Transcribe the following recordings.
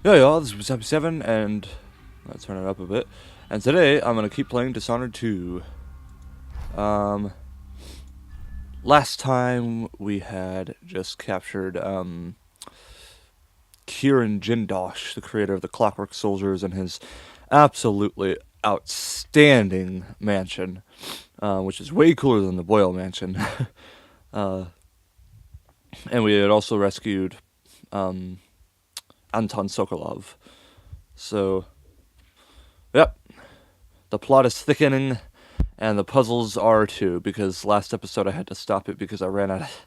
Yeah, y'all, this is episode 7, and let's turn it up a bit. And today, I'm gonna keep playing Dishonored 2. Um, Last time we had just captured, Kieran Jindosh, the creator of the Clockwork Soldiers, and his absolutely outstanding mansion, which is way cooler than the Boyle mansion. uh, and we had also rescued, um, Anton Sokolov. So, yep, the plot is thickening, and the puzzles are too, because last episode I had to stop it because I ran out of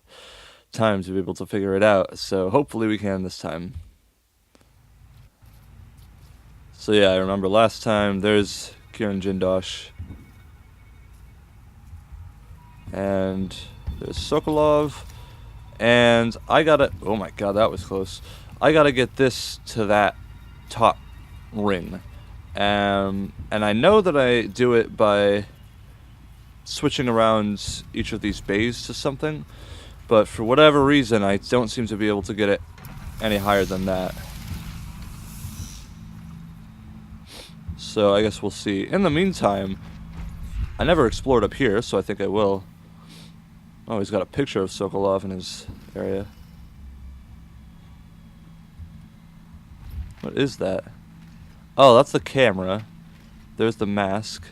time to be able to figure it out. So hopefully we can this time. So yeah, I remember last time there's Kieran Jindosh. And there's Sokolov. And I gotta... Oh my god, that was close. I gotta get this to that top ring. And I know that I do it by switching around each of these bays to something, but for whatever reason I don't seem to be able to get it any higher than that. So I guess we'll see. In the meantime, I never explored up here, so I think I will. Oh, he's got a picture of Sokolov in his area. What is that? Oh, that's the camera. There's the mask.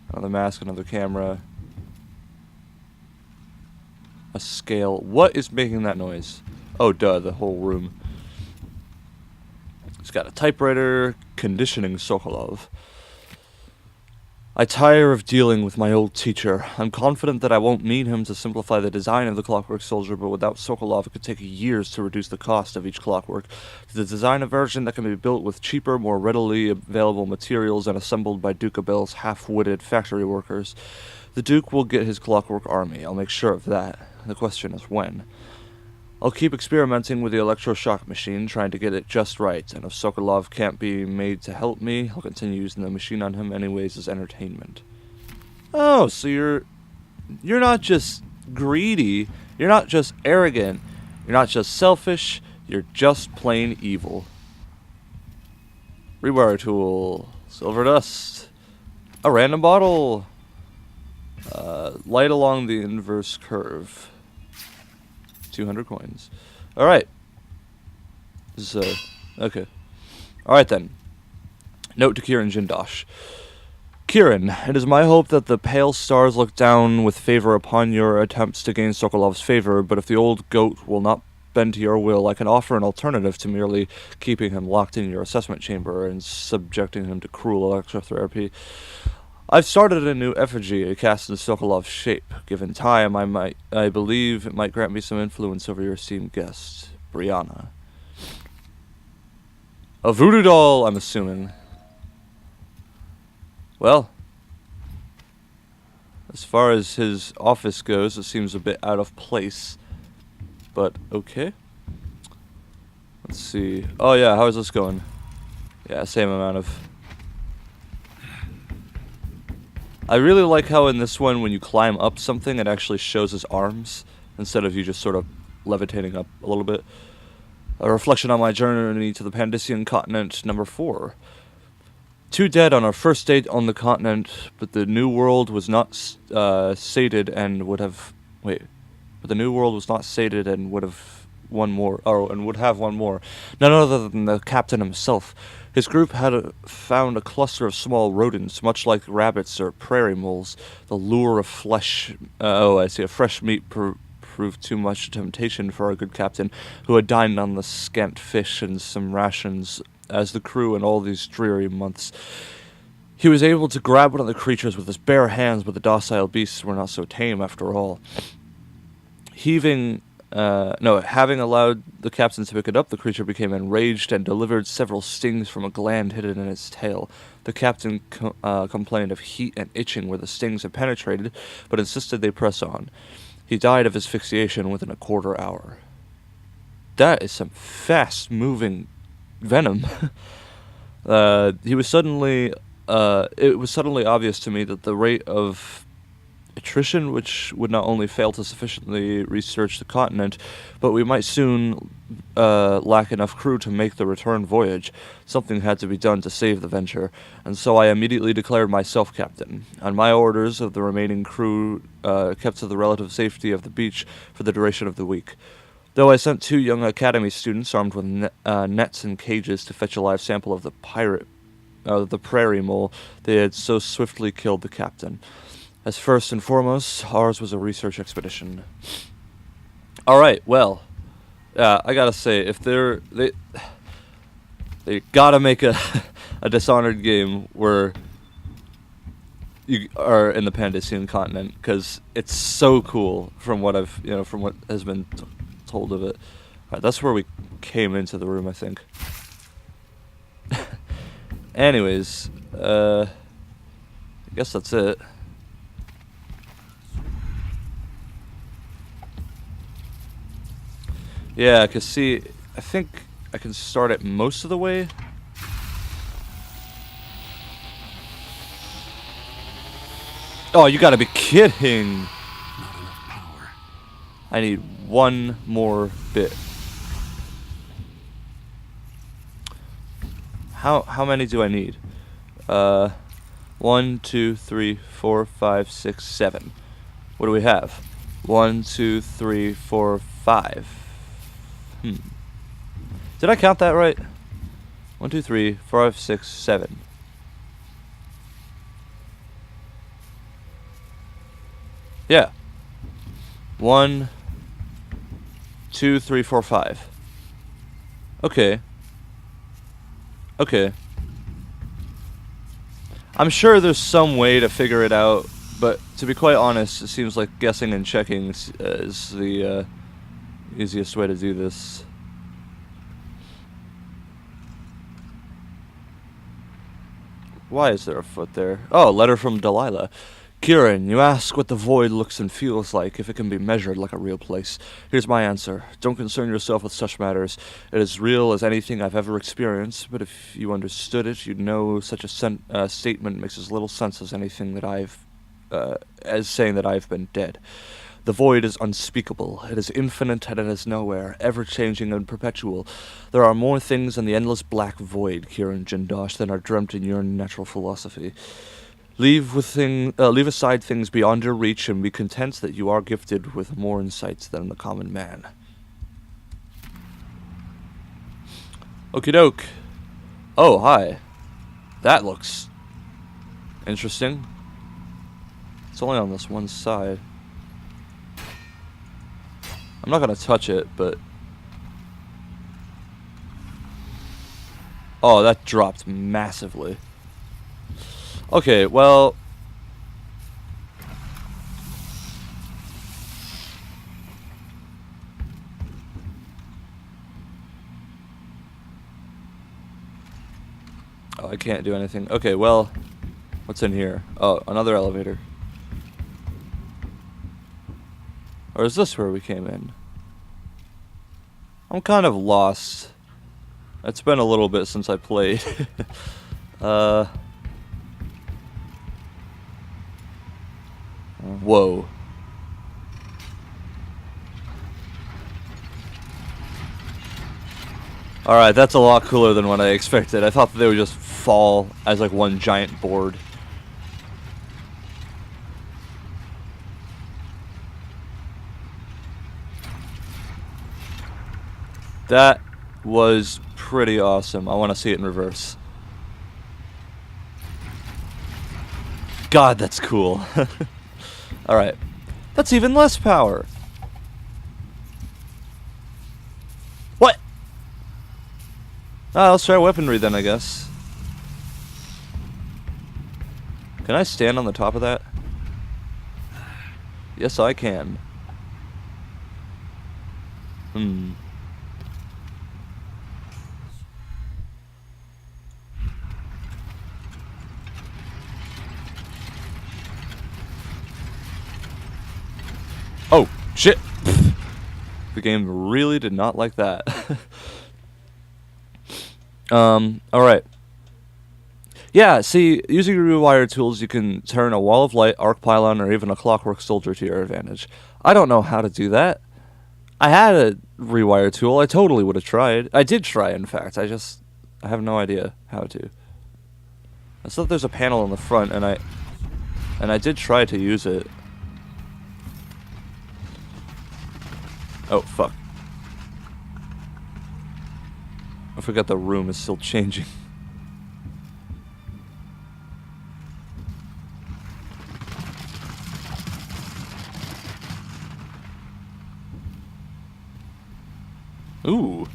Another mask, another camera. A scale. What is making that noise? Oh, duh, the whole room. It's got a typewriter, conditioning Sokolov. I tire of dealing with my old teacher. I'm confident that I won't need him to simplify the design of the Clockwork Soldier, but without Sokolov it could take years to reduce the cost of each clockwork, to design a version that can be built with cheaper, more readily available materials and assembled by Duke Abel's half-witted factory workers. The Duke will get his clockwork army, I'll make sure of that. The question is when. I'll keep experimenting with the electroshock machine, trying to get it just right, and if Sokolov can't be made to help me, I'll continue using the machine on him anyways as entertainment. Oh, so you're not just greedy, you're not just arrogant, you're not just selfish, you're just plain evil. Rewire tool, silver dust, a random bottle, light along the inverse curve. 200 coins. Alright. So, okay. Alright then. Note to Kieran Jindosh. Kieran, it is my hope that the pale stars look down with favor upon your attempts to gain Sokolov's favor, but if the old goat will not bend to your will, I can offer an alternative to merely keeping him locked in your assessment chamber and subjecting him to cruel electrotherapy. I've started a new effigy cast in Sokolov's shape. Given time, I believe it might grant me some influence over your esteemed guest, Brianna. A voodoo doll, I'm assuming. Well, as far as his office goes, it seems a bit out of place. But, okay. Let's see. Oh yeah, how is this going? Yeah, same amount of... I really like how in this one, when you climb up something, it actually shows his arms, instead of you just sort of levitating up a little bit. A reflection on my journey to the Pandician continent, number 4. 2 dead on our first date on the continent, but the new world was not sated and would have... Wait. But the new world was not sated and would have one more... Oh, and would have one more. None other than the captain himself. His group had found a cluster of small rodents, much like rabbits or prairie moles. The lure of flesh... fresh meat proved too much temptation for our good captain, who had dined on the scant fish and some rations as the crew in all these dreary months. He was able to grab one of the creatures with his bare hands, but the docile beasts were not so tame after all. Having allowed the captain to pick it up, the creature became enraged and delivered several stings from a gland hidden in its tail. The captain complained of heat and itching where the stings had penetrated, but insisted they press on. He died of asphyxiation within a quarter hour. That is some fast-moving venom. It was suddenly obvious to me that the rate of attrition, which would not only fail to sufficiently research the continent, but we might soon lack enough crew to make the return voyage. Something had to be done to save the venture, and so I immediately declared myself captain. On my orders, of the remaining crew kept to the relative safety of the beach for the duration of the week. Though I sent 2 young academy students armed with nets and cages to fetch a live sample of the prairie mole, they had so swiftly killed the captain. As first and foremost, ours was a research expedition. Alright, well, I gotta say, if they gotta make a Dishonored game where you are in the Pandician continent, because it's so cool from what from what has been told of it. Alright, that's where we came into the room, I think. Anyways, I guess that's it. Yeah, cause see, I think I can start it most of the way. Oh, you gotta be kidding! Not enough power. I need one more bit. How many do I need? 1, 2, 3, 4, 5, 6, 7. What do we have? 1, 2, 3, 4, 5. Did I count that right? 1, 2, 3, 4, 5, 6, 7. Yeah. 1, 2, 3, 4, 5. Okay. Okay. I'm sure there's some way to figure it out, but to be quite honest, it seems like guessing and checking is the easiest way to do this. Why is there a foot there? Oh, letter from Delilah. Kieran, you ask what the void looks and feels like, if it can be measured like a real place. Here's my answer. Don't concern yourself with such matters. It is real as anything I've ever experienced, but if you understood it, you'd know such a statement makes as little sense as anything that as saying that I've been dead. The void is unspeakable. It is infinite and it is nowhere, ever-changing and perpetual. There are more things in the endless black void, Kieran Jindosh, than are dreamt in your natural philosophy. Leave aside things beyond your reach and be content that you are gifted with more insights than the common man. Okie doke. Oh, hi. That looks interesting. It's only on this one side. I'm not gonna touch it, but... Oh, that dropped massively. Okay, well... Oh, I can't do anything. Okay, well... What's in here? Oh, another elevator. Or is this where we came in? I'm kind of lost. It's been a little bit since I played. Whoa. Alright, that's a lot cooler than what I expected. I thought that they would just fall as like one giant board. That was pretty awesome. I want to see it in reverse. God, that's cool. Alright. That's even less power. What? Let's try weaponry then, I guess. Can I stand on the top of that? Yes, I can. Oh, shit! The game really did not like that. Alright. Yeah, see, using rewire tools, you can turn a wall of light, arc pylon, or even a clockwork soldier to your advantage. I don't know how to do that. I had a rewire tool. I totally would have tried. I did try, in fact. I have no idea how to. I thought there's a panel in the front, and I did try to use it. Oh, fuck. I forgot the room is still changing. Ooh.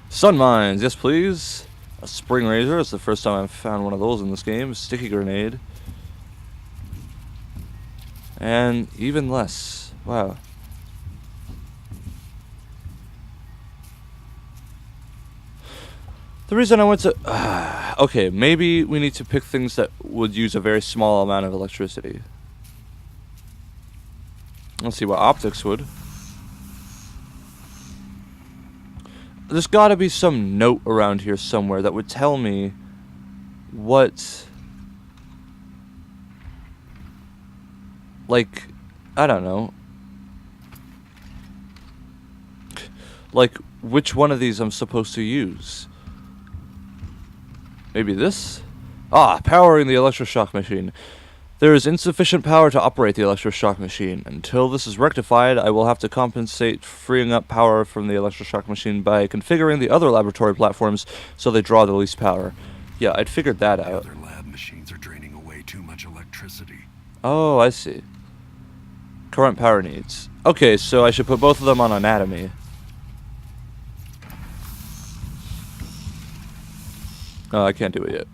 Sun mines, yes please. A spring razor, it's the first time I've found one of those in this game. Sticky grenade. And even less. Wow. The reason I went to... okay, maybe we need to pick things that would use a very small amount of electricity. Let's see what optics would. There's gotta be some note around here somewhere that would tell me what... like, I don't know. Like, which one of these I'm supposed to use. Maybe this? Ah, powering the electroshock machine. There is insufficient power to operate the electroshock machine. Until this is rectified, I will have to compensate freeing up power from the electroshock machine by configuring the other laboratory platforms so they draw the least power. Yeah, I'd figured that out. Other lab machines are draining away too much electricity. Oh, I see. Current power needs. Okay, so I should put both of them on anatomy. Oh, I can't do it yet.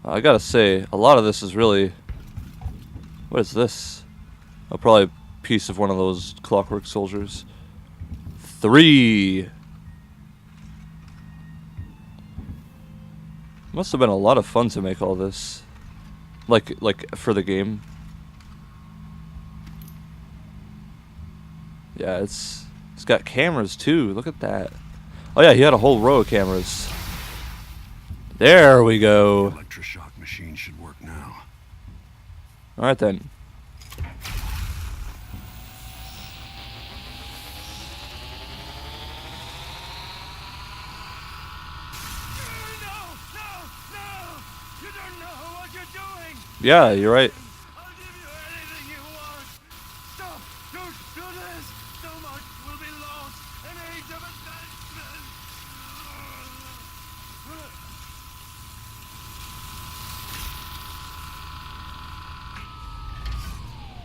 I gotta say, a lot of this is really... What is this? Oh, probably a piece of one of those clockwork soldiers. 3! Must have been a lot of fun to make all this. Like for the game. Yeah, it's got cameras too. Look at that. Oh yeah, he had a whole row of cameras. There we go. The electroshock machine should work now. Alright then. You don't know what you're doing! Yeah, you're right. I'll give you anything you want! Stop! Don't do this! So much will be lost! An age of advancement!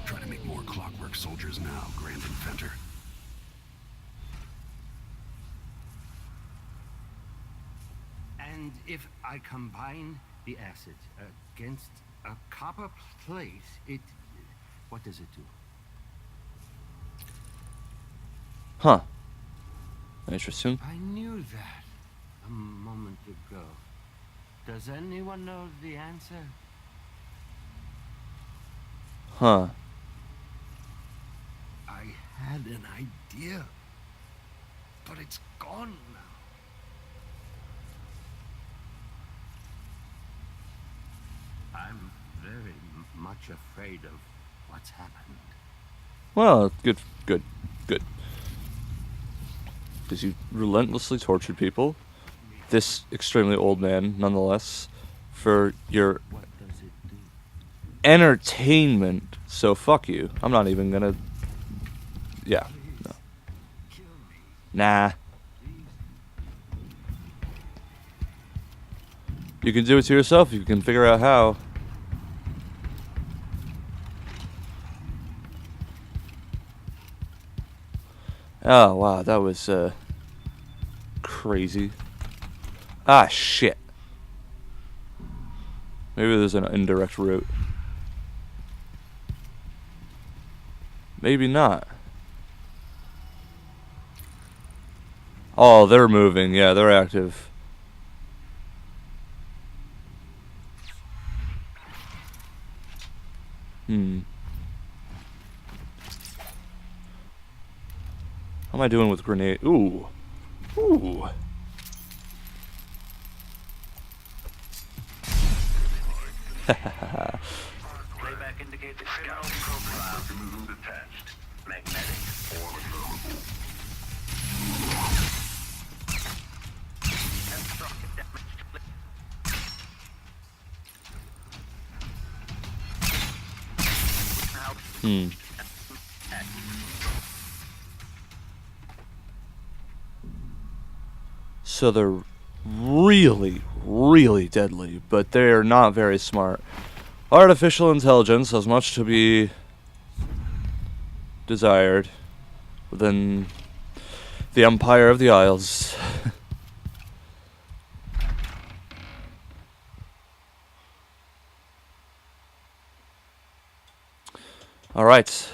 Try to make more clockwork soldiers now, Grand Inventor. And if I combine the acid against a copper plate, what does it do? Huh. Interesting. I knew that a moment ago. Does anyone know the answer? Huh. I had an idea, but it's gone now. I'm very much afraid of what's happened. Well, good. Because you relentlessly tortured people. This extremely old man, nonetheless, for your What does it do? entertainment. So fuck you. I'm not even gonna... Yeah. No. Kill me, Nah. please. You can do it to yourself. You can figure out how. Oh, wow. That was, crazy. Ah, shit. Maybe there's an indirect route. Maybe not. Oh, they're moving. Yeah, they're active. How am I doing with grenade? Ooh. Ooh. Playback indicates scout profile. Detached. Magnetic. Hmm. So they're really, really deadly, but they're not very smart. Artificial intelligence has much to be desired within the Empire of the Isles. All right.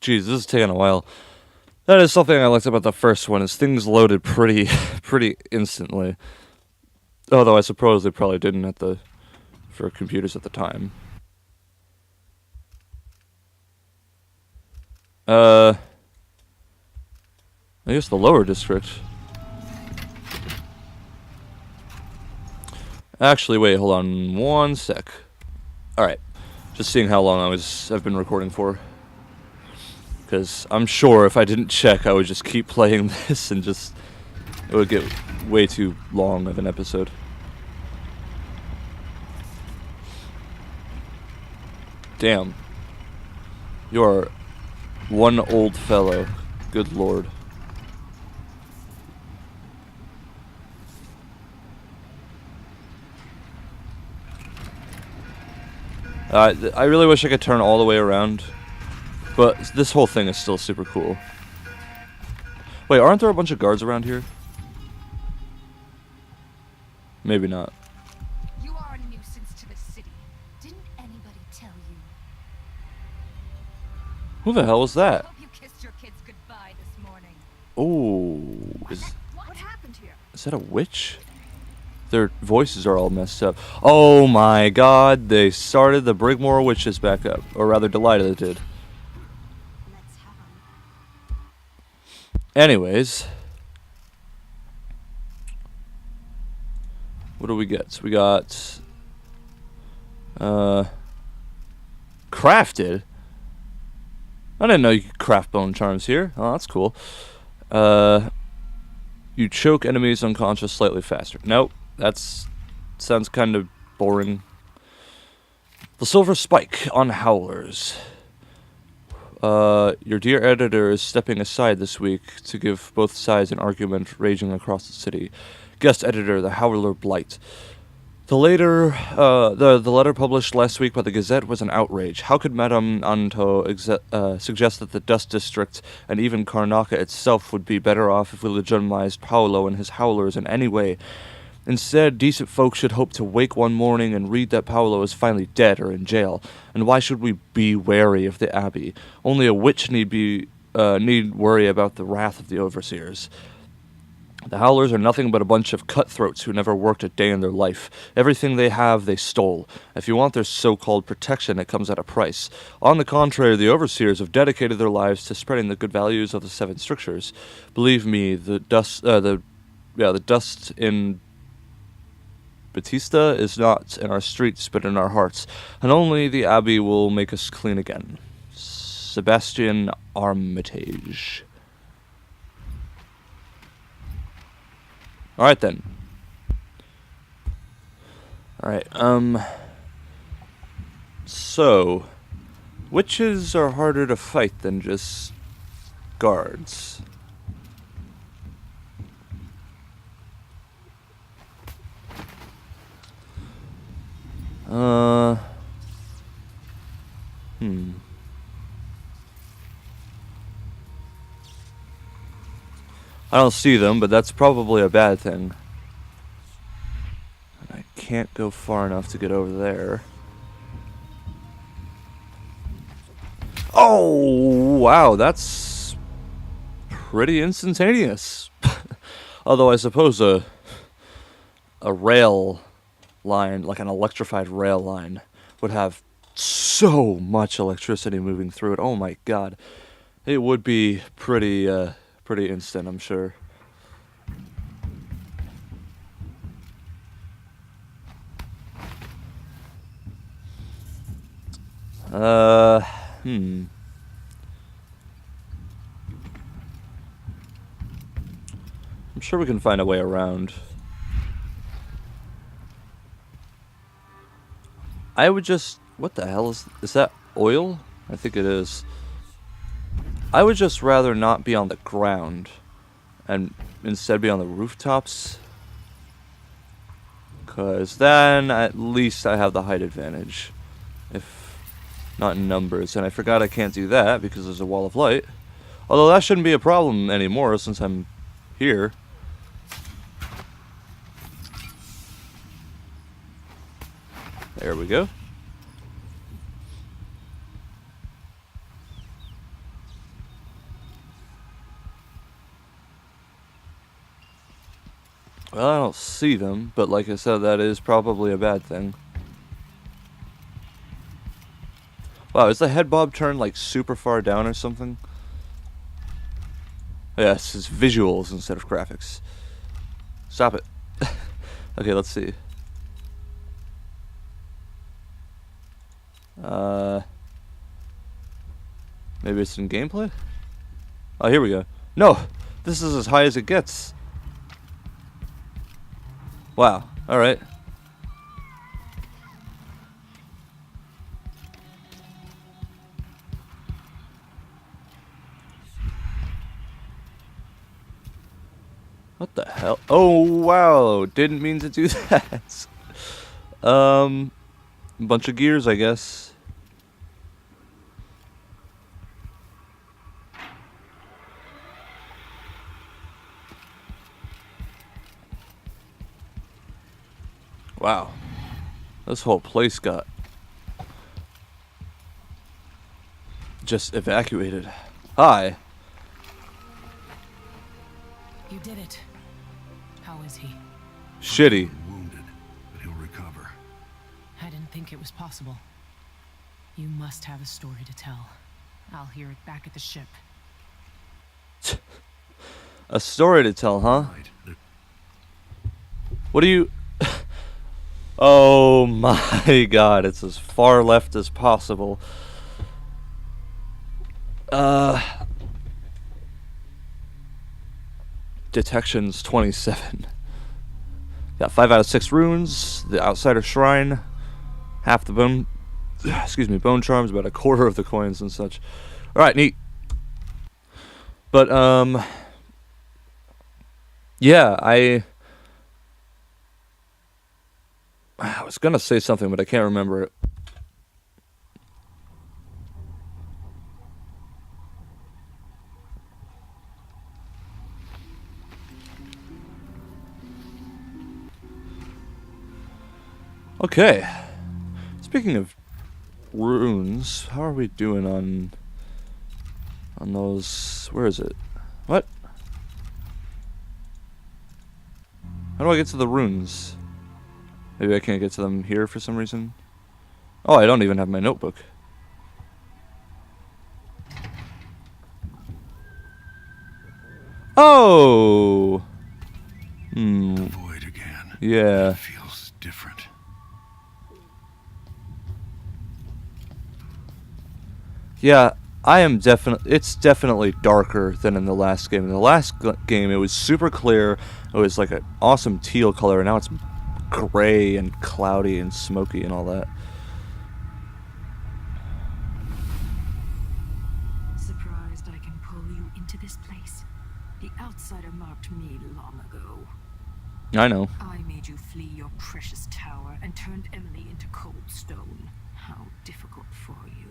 Jeez, this is taking a while. That is something I liked about the first one, is things loaded pretty instantly. Although I suppose they probably didn't for computers at the time. I guess the lower district. Actually, wait, hold on one sec. Alright. Just seeing how long I've been recording for. Because I'm sure if I didn't check, I would just keep playing this and it would get way too long of an episode. Damn. You're one old fellow. Good lord. I really wish I could turn all the way around. But this whole thing is still super cool. Wait, aren't there a bunch of guards around here? Maybe not. You are a nuisance to the city. Didn't anybody tell you? Who the hell was that? Hope you kissed your kids goodbye this morning. Oh, What happened here? is that a witch? Their voices are all messed up. Oh my god, they started the Brigmore witches back up. Or rather, Delilah did. Let's have 'em. Anyways. What do we get? So we got... crafted? I didn't know you could craft bone charms here. Oh, that's cool. You choke enemies unconscious slightly faster. Nope. Sounds kind of boring. The Silver Spike on Howlers. Your dear editor is stepping aside this week to give both sides an argument raging across the city. Guest editor, the Howler Blight. The letter published last week by the Gazette was an outrage. How could Madame Anto suggest that the Dust District and even Karnaca itself would be better off if we legitimized Paolo and his Howlers in any way? Instead, decent folk should hope to wake one morning and read that Paolo is finally dead or in jail. And why should we be wary of the Abbey? Only a witch need worry about the wrath of the overseers. The Howlers are nothing but a bunch of cutthroats who never worked a day in their life. Everything they have, they stole. If you want their so-called protection, it comes at a price. On the contrary, the Overseers have dedicated their lives to spreading the good values of the Seven Strictures. Believe me, the dust in Batista is not in our streets, but in our hearts, and only the Abbey will make us clean again. Sebastian Armitage. Alright then. Alright, so, witches are harder to fight than just guards. I don't see them, but that's probably a bad thing. And I can't go far enough to get over there. Oh, wow, that's pretty instantaneous. Although I suppose a rail line, like an electrified rail line, would have so much electricity moving through it. Oh my god. It would be pretty instant, I'm sure. I'm sure we can find a way around. I would just... What the hell is that oil? I think it is. I would just rather not be on the ground and instead be on the rooftops. 'Cause then at least I have the height advantage. If not in numbers. And I forgot I can't do that because there's a wall of light. Although that shouldn't be a problem anymore since I'm here. There we go. Well, I don't see them, but like I said, that is probably a bad thing. Wow, is the head bob turned like super far down or something? Yes, it's visuals instead of graphics. Stop it. Okay, let's see. Maybe it's in gameplay? Oh, here we go. No! This is as high as it gets. Wow. Alright. What the hell? Oh, wow. Didn't mean to do that. Bunch of gears, I guess. Wow. This whole place got just evacuated. Hi. You did it. How is he? Shitty. Wounded, but he'll recover. I didn't think it was possible. You must have a story to tell. I'll hear it back at the ship. A story to tell, huh? Right. What do you... Oh my god, it's as far left as possible. Detections 27. Got 5 out of 6 runes, the Outsider Shrine, half the bone... Excuse me, bone charms, about a quarter of the coins and such. Alright, neat. But, yeah, I was gonna say something, but I can't remember it. Okay. Speaking of runes, how are we doing on those? Where is it? What? How do I get to the runes? Maybe I can't get to them here for some reason. Oh, I don't even have my notebook. Oh! The void again. Yeah. It feels different. Yeah, it's definitely darker than in the last game. In the last game, it was super clear. It was like an awesome teal color, and now it's gray and cloudy and smoky and all that. Surprised I can pull you into this place? The Outsider marked me long ago. I know. I made you flee your precious tower and turned Emily into cold stone. How difficult for you.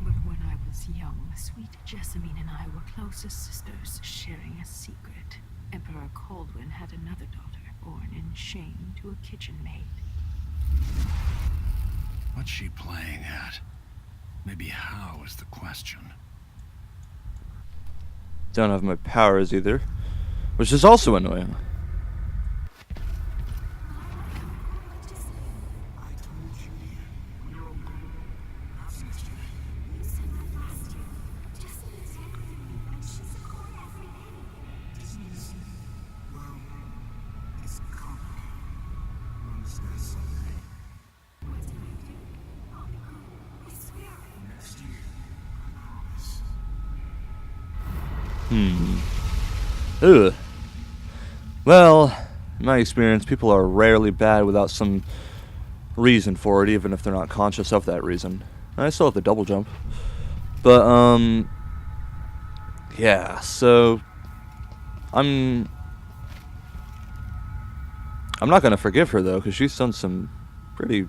But when I was young, sweet Jessamine and I were close as sisters, sharing a secret. Emperor Kaldwin had another daughter, born in shame to a kitchen maid. What's she playing at? Maybe how is the question. Don't have my powers either, which is also annoying. Ugh. Well, in my experience, people are rarely bad without some reason for it, even if they're not conscious of that reason. I still have the double jump. But, yeah, so I'm not gonna forgive her, though, because she's done some pretty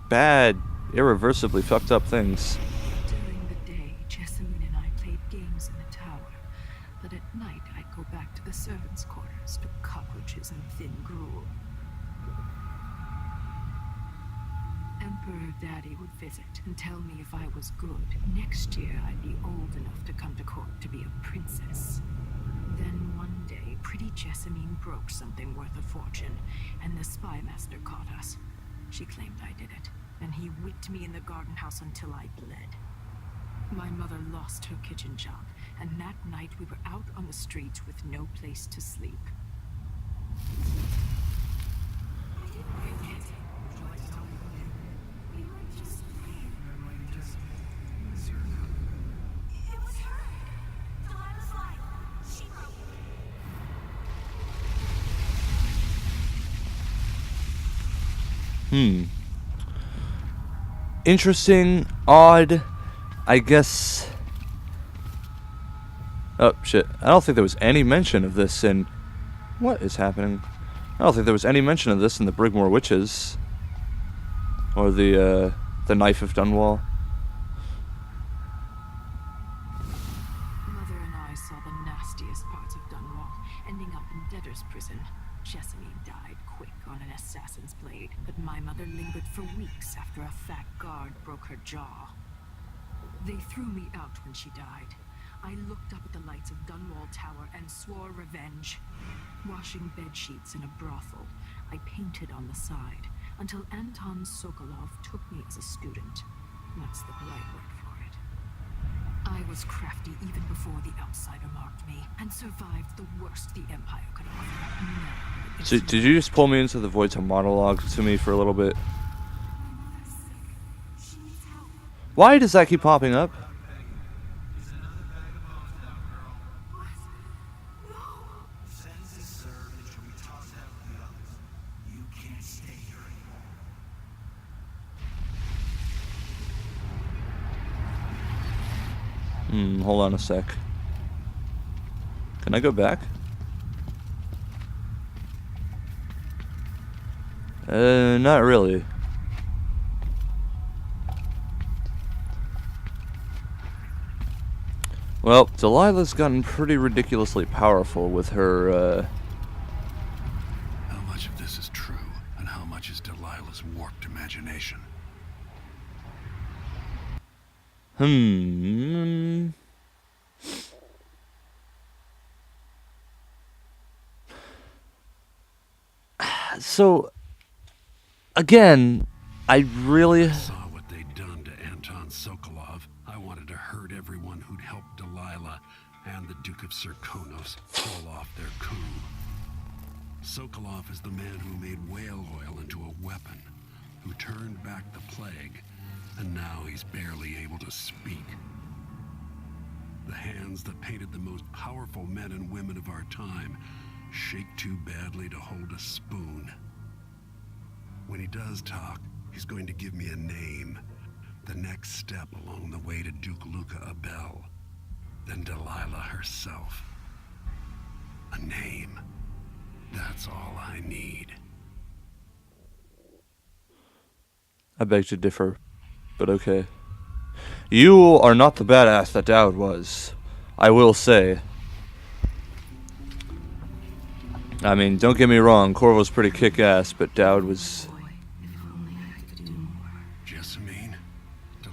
bad, irreversibly fucked up things. During the day, Jessamine and I played games in the tower, but at night I'd go back to the servants' quarters to cockroaches and thin gruel. Emperor Daddy would visit and tell me if I was good. Next year I'd be old enough to come to court to be a princess. Then one day, pretty Jessamine broke something worth a fortune, and the spy master caught us. She claimed I did it, and he whipped me in the garden house until I bled. My mother lost her kitchen job, and that night we were out on the streets with no place to sleep. Interesting, odd, I guess. Oh, shit. I don't think there was any mention of this in... What is happening? I don't think there was any mention of this in the Brigmore Witches. Or the Knife of Dunwall. Mother and I saw the nastiest parts of Dunwall, ending up in debtor's prison. Jessamine died quick on an assassin's blade, but my mother lingered for weeks after a fat guard broke her jaw. They threw me out when she died. I looked up at the lights of Dunwall Tower and swore revenge. Washing bed sheets in a brothel, I painted on the side, until Anton Sokolov took me as a student. That's the polite word for it. I was crafty even before the outsider marked me, and survived the worst the Empire could offer. Now, So, did you just pull me into the void to monologue to me for a little bit? Why does that keep popping up? Hold on a sec. Can I go back? Not really. Well, Delilah's gotten pretty ridiculously powerful with her, How much of this is true, and how much is Delilah's warped imagination? So, again, I really... Saw what they'd done to Anton Sokolov. I wanted to hurt everyone who'd helped Delilah and the Duke of Serkonos pull off their coup. Sokolov is the man who made whale oil into a weapon, who turned back the plague, and now he's barely able to speak. The hands that painted the most powerful men and women of our time shake too badly to hold a spoon. When he does talk, he's going to give me a name. The next step along the way to Duke Luca Abel. Then Delilah herself. A name. That's all I need. I beg to differ, but okay. You are not the badass that Dowd was, I will say. I mean, don't get me wrong, Corvo's pretty kick-ass, but Dowd was... Jessamine,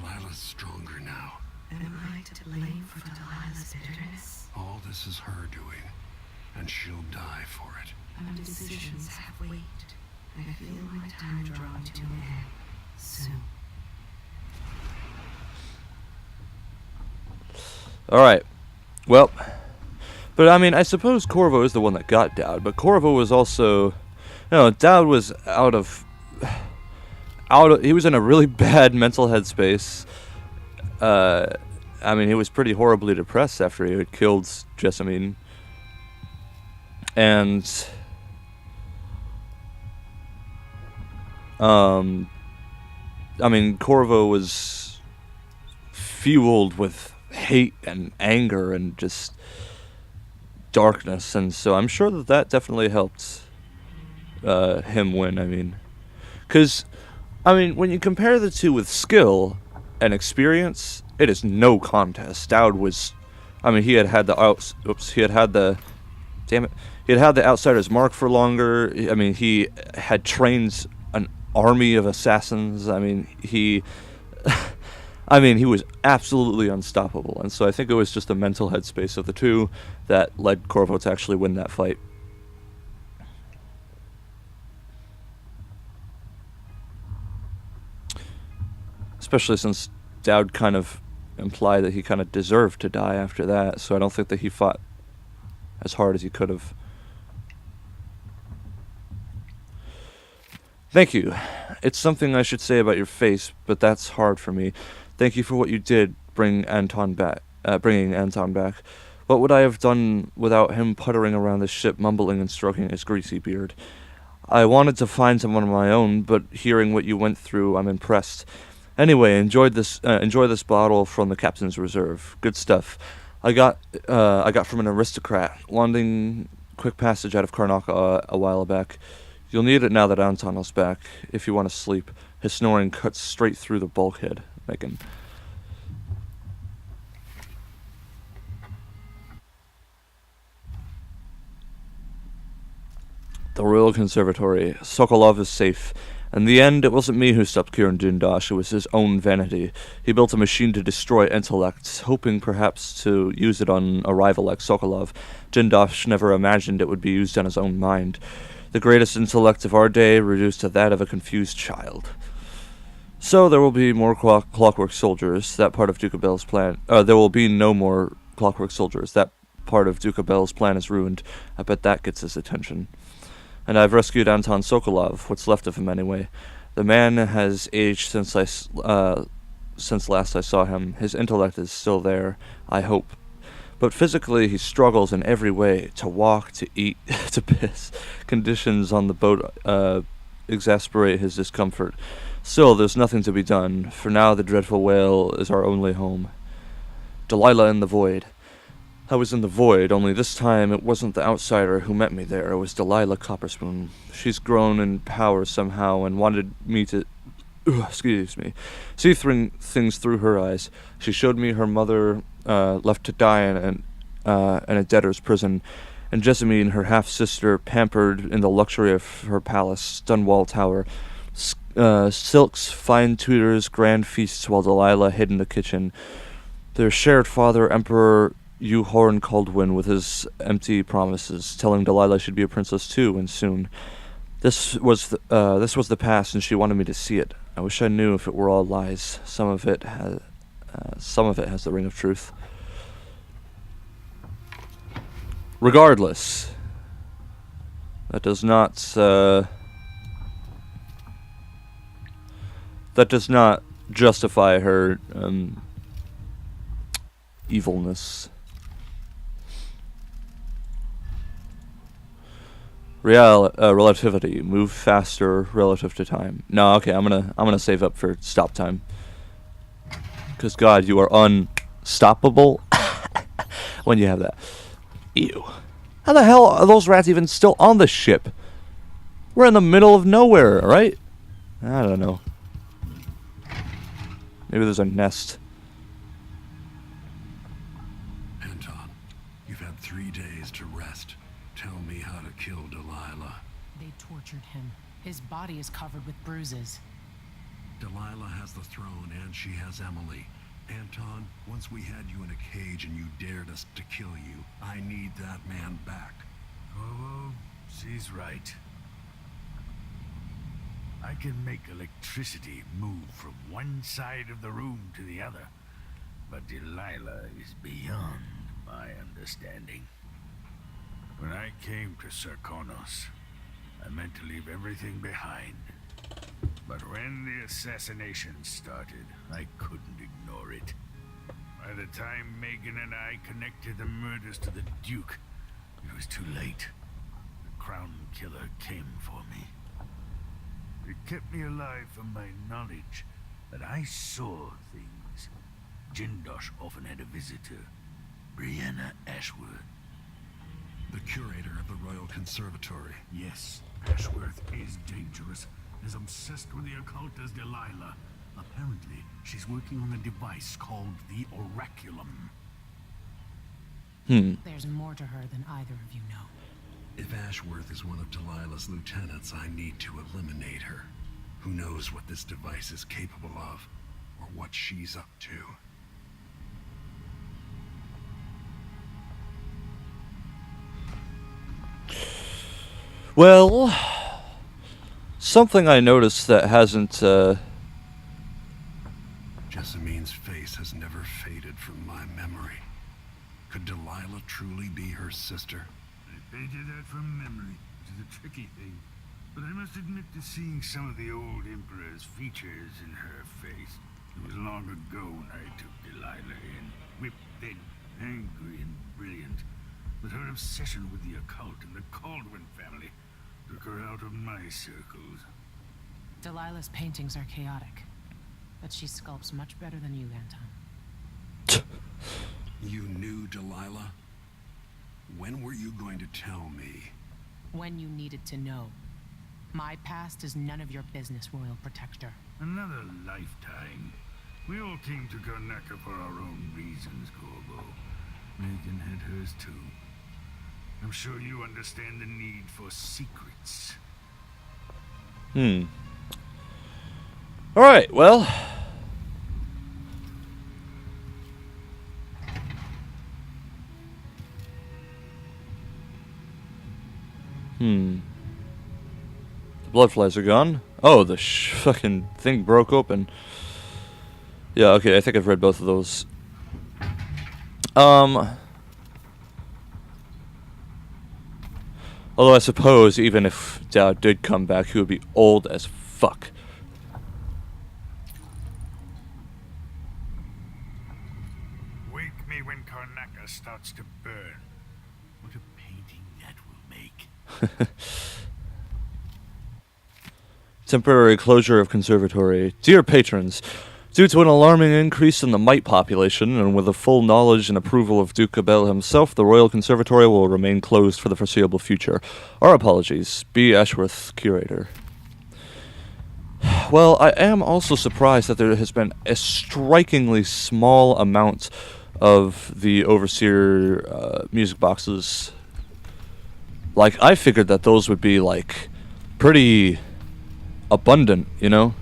Delilah's stronger now. Am I to blame for Delilah's bitterness? All this is her doing, and she'll die for it. Our decisions have weight. I feel my time drawing to an end soon. Alright. Well, but I mean, I suppose Corvo is the one that got Dowd, but Corvo was also, Dowd was he was in a really bad mental headspace. I mean, he was pretty horribly depressed after he had killed Jessamine. And I mean, Corvo was fueled with hate and anger and just darkness, and so I'm sure that definitely helped him win. I mean, because when you compare the two with skill and experience, it is no contest. Dowd was, he had the outsider's mark for longer. He had trained an army of assassins. He was absolutely unstoppable, and so I think it was just the mental headspace of the two that led Corvo to actually win that fight. Especially since Dowd kind of implied that he kind of deserved to die after that, so I don't think that he fought as hard as he could have. Thank you. It's something I should say about your face, but that's hard for me. Thank you for what you did, bringing Anton back. What would I have done without him puttering around the ship, mumbling and stroking his greasy beard? I wanted to find someone of my own, but hearing what you went through, I'm impressed. Anyway, enjoy this bottle from the captain's reserve. Good stuff. I got from an aristocrat, wanting quick passage out of Karnaka a while back. You'll need it now that Anton is back, if you want to sleep. His snoring cuts straight through the bulkhead. Megan. The Royal Conservatory. Sokolov is safe. In the end, it wasn't me who stopped Kieran Dindash, it was his own vanity. He built a machine to destroy intellect, hoping perhaps to use it on a rival like Sokolov. Dindash never imagined it would be used on his own mind. The greatest intellect of our day reduced to that of a confused child. So there will be more Clockwork Soldiers. That part of Duke Bell's plan. There will be no more Clockwork Soldiers. That part of Duke Bell's plan is ruined. I bet that gets his attention. And I've rescued Anton Sokolov. What's left of him, anyway. The man has aged since last I saw him. His intellect is still there, I hope. But physically, he struggles in every way. To walk, to eat, to piss. Conditions on the boat exasperate his discomfort. Still, there's nothing to be done. For now, the dreadful whale is our only home. Delilah in the Void. I was in the Void, only this time it wasn't the outsider who met me there. It was Delilah Copperspoon. She's grown in power somehow and wanted me to... see things through her eyes. She showed me her mother left to die in a debtor's prison, and Jessamine, her half-sister, pampered in the luxury of her palace, Dunwall Tower. Silks, fine tutors, grand feasts, while Delilah hid in the kitchen. Their shared father, Emperor Horn Caldwin, with his empty promises, telling Delilah she'd be a princess too, and soon. This was the past, and she wanted me to see it. I wish I knew if it were all lies. Some of it has the ring of truth. Regardless, that does not justify her evilness. Relativity. Move faster relative to time. No, okay, I'm gonna save up for stop time. Cause God, you are unstoppable when you have that. Ew. How the hell are those rats even still on the ship? We're in the middle of nowhere, right? I don't know. Maybe there's a nest. Anton, you've had 3 days to rest. Tell me how to kill Delilah. They tortured him. His body is covered with bruises. Delilah has the throne and she has Emily. Anton, once we had you in a cage and you dared us to kill you, I need that man back. Oh, she's right. I can make electricity move from one side of the room to the other, but Delilah is beyond my understanding. When I came to Sarkonos, I meant to leave everything behind. But when the assassination started, I couldn't ignore it. By the time Megan and I connected the murders to the Duke, it was too late. The Crown Killer came for me. It kept me alive from my knowledge that I saw things. Jindosh often had a visitor, Brianna Ashworth. The curator of the Royal Conservatory. Yes, Ashworth is dangerous, as obsessed with the occult as Delilah. Apparently, she's working on a device called the Oraculum. There's more to her than either of you know. If Ashworth is one of Delilah's lieutenants, I need to eliminate her. Who knows what this device is capable of, or what she's up to. Well, something I noticed that hasn't, Jessamine's face has never faded from my memory. Could Delilah truly be her sister? I painted that from memory, which is a tricky thing. But I must admit to seeing some of the old Emperor's features in her face. It was long ago when I took Delilah in, whipped thin, angry and brilliant. But her obsession with the occult and the Caldwin family took her out of my circles. Delilah's paintings are chaotic, but she sculpts much better than you, Anton. You knew Delilah? When were you going to tell me? When you needed to know. My past is none of your business, Royal Protector. Another lifetime. We all came to Karnaca for our own reasons, Corvo. Megan had hers too. I'm sure you understand the need for secrets. Alright, well. The bloodflies are gone. Oh, the fucking thing broke open. Yeah, okay, I think I've read both of those. Although I suppose even if Dowd did come back, he would be old as fuck. Wake me when Karnaca starts to burn. What a painting that will make. Temporary closure of conservatory. Dear patrons, due to an alarming increase in the mite population, and with the full knowledge and approval of Duke Abel himself, the Royal Conservatory will remain closed for the foreseeable future. Our apologies. B. Ashworth, Curator. Well, I am also surprised that there has been a strikingly small amount of the Overseer music boxes. Like, I figured that those would be, like, pretty abundant, you know?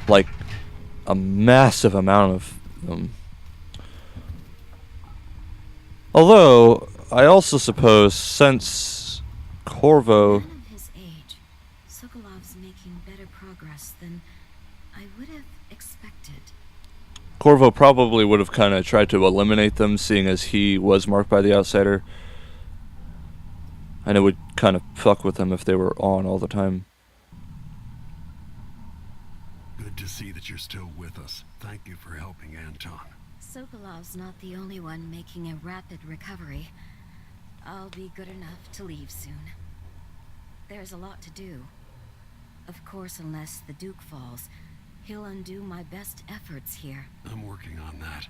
Like, a massive amount of them. Although, I also suppose, since Corvo... Man of his age, Sokolov's making better progress than I would have expected. Corvo probably would have kind of tried to eliminate them, seeing as he was marked by the Outsider. And it would kind of fuck with them if they were on all the time. Good to see that you're still with us. Thank you for helping Anton. Sokolov's not the only one making a rapid recovery. I'll be good enough to leave soon. There's a lot to do. Of course, unless the Duke falls, he'll undo my best efforts here. I'm working on that.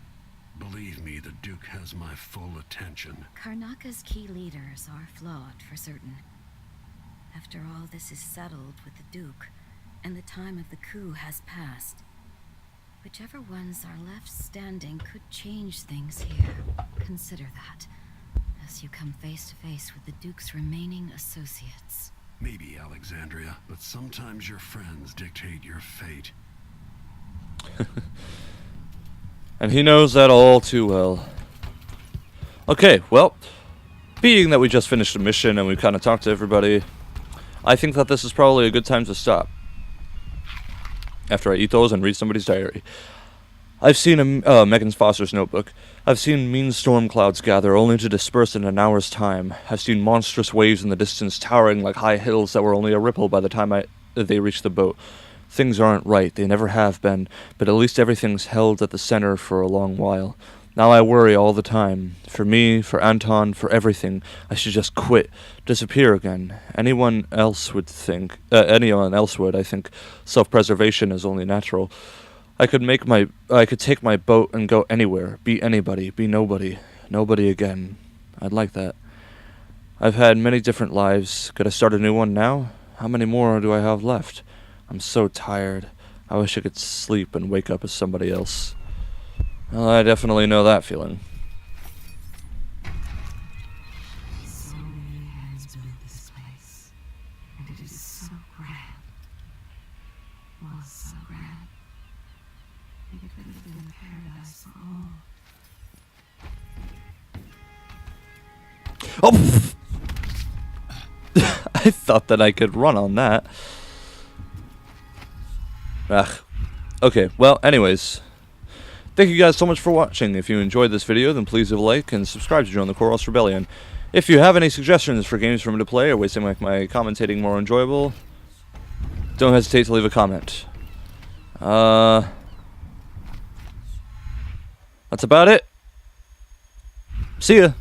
Believe me, the Duke has my full attention. Karnaca's key leaders are flawed for certain. After all this is settled with the Duke, and the time of the coup has passed, whichever ones are left standing could change things here. Consider that, as you come face to face with the Duke's remaining associates. Maybe, Alexandria, but sometimes your friends dictate your fate. And he knows that all too well. Okay, well, being that we just finished a mission and we kind of talked to everybody, I think that this is probably a good time to stop. After I eat those and read somebody's diary. I've seen Megan Foster's notebook. I've seen mean storm clouds gather only to disperse in an hour's time. I've seen monstrous waves in the distance towering like high hills that were only a ripple by the time they reached the boat. Things aren't right, they never have been, but at least everything's held at the center for a long while. Now I worry all the time. For me, for Anton, for everything. I should just quit, disappear again. Anyone else would, I think. Self-preservation is only natural. I could take my boat and go anywhere, be anybody, be nobody. Nobody again. I'd like that. I've had many different lives. Could I start a new one now? How many more do I have left? I'm so tired. I wish I could sleep and wake up as somebody else. Well, I definitely know that feeling. So many hands built this place, and it is so grand. Was so grand. It could have been paradise for all. Oh! I thought that I could run on that. Okay, well, anyways. Thank you guys so much for watching. If you enjoyed this video, then please leave a like and subscribe to join the Koros Rebellion. If you have any suggestions for games for me to play or ways to make my commentating more enjoyable, don't hesitate to leave a comment. That's about it. See ya.